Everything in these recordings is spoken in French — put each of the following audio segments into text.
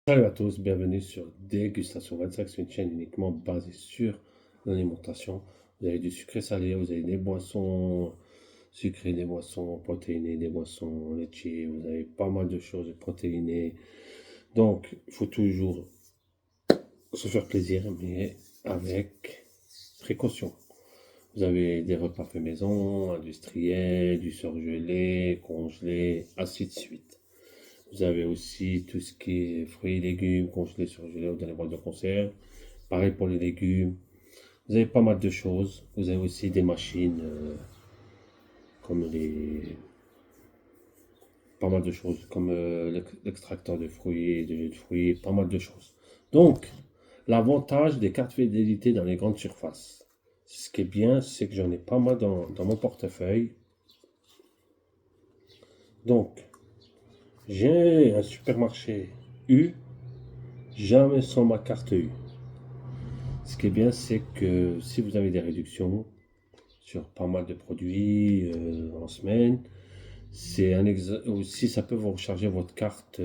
Salut à tous, bienvenue sur Dégustation 25, c'est une chaîne uniquement basée sur l'alimentation. Vous avez du sucré salé, vous avez des boissons sucrées, des boissons protéinées, des boissons laitiers, vous avez pas mal de choses protéinées. Donc, il faut toujours se faire plaisir, mais avec précaution. Vous avez des repas faits maison, industriels, du surgelé, congelé, ainsi de suite. Vous avez aussi tout ce qui est fruits et légumes congelés, surgelés ou dans les boîtes de conserve. Pareil pour les légumes. Vous avez pas mal de choses. Vous avez aussi des machines comme les... Pas mal de choses, comme l'extracteur de fruits, de jus de fruits, pas mal de choses. Donc, l'avantage des cartes fidélité dans les grandes surfaces. Ce qui est bien, c'est que j'en ai pas mal dans mon portefeuille. Donc, j'ai un supermarché U, jamais sans ma carte U. Ce qui est bien, c'est que si vous avez des réductions sur pas mal de produits en semaine, aussi ça peut vous recharger votre carte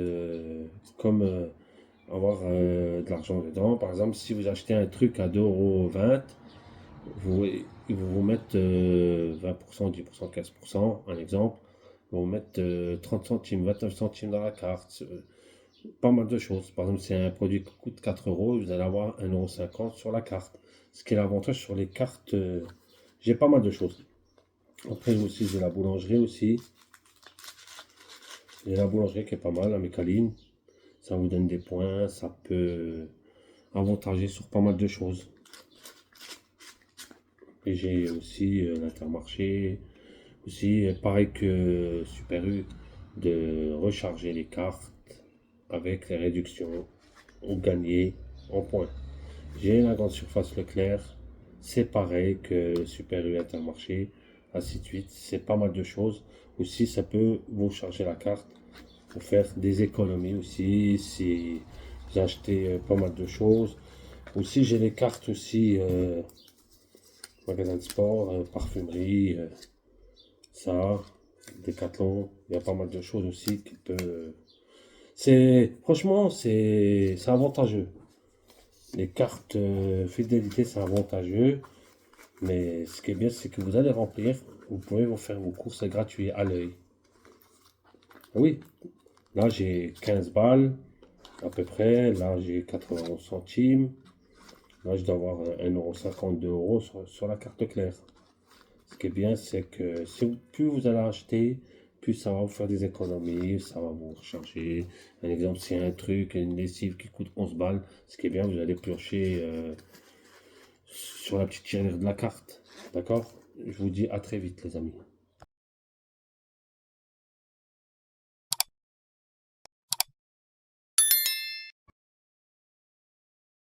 comme avoir de l'argent dedans. Par exemple, si vous achetez un truc à 2,20 €, ils vont vous mettre 20%, 10%, 15%, un exemple. Ils vont vous mettre 30 centimes, 29 centimes dans la carte. Pas mal de choses. Par exemple, si un produit qui coûte 4 euros, vous allez avoir 1,50 € sur la carte. Ce qui est l'avantage sur les cartes, j'ai pas mal de choses. Après aussi, j'ai la boulangerie aussi. J'ai la boulangerie qui est pas mal, la Mécaline. Ça vous donne des points, ça peut avantager sur pas mal de choses. Et j'ai aussi l'Intermarché, aussi pareil que Super U, de recharger les cartes avec les réductions ou gagner en points. J'ai la grande surface Leclerc, c'est pareil que Super U Intermarché, ainsi de suite. C'est pas mal de choses. Aussi, ça peut vous charger la carte pour faire des économies aussi si vous achetez pas mal de choses. Aussi, j'ai les cartes aussi, magasin de sport, parfumerie, ça, Decathlon. Il y a pas mal de choses aussi qui peut. Franchement, c'est avantageux. Les cartes fidélité, c'est avantageux. Mais ce qui est bien, c'est que vous allez remplir. Vous pouvez vous faire vos courses gratuites à l'œil. Oui, là j'ai 15 balles à peu près. Là j'ai 91 centimes. Là je dois avoir 1,52 € sur la carte claire. Ce qui est bien, c'est que plus vous allez acheter, plus ça va vous faire des économies, ça va vous recharger. Un exemple, c'est un truc, une lessive qui coûte 11 balles. Ce qui est bien, vous allez piocher sur la petite tirelire de la carte. D'accord? Je vous dis à très vite, les amis.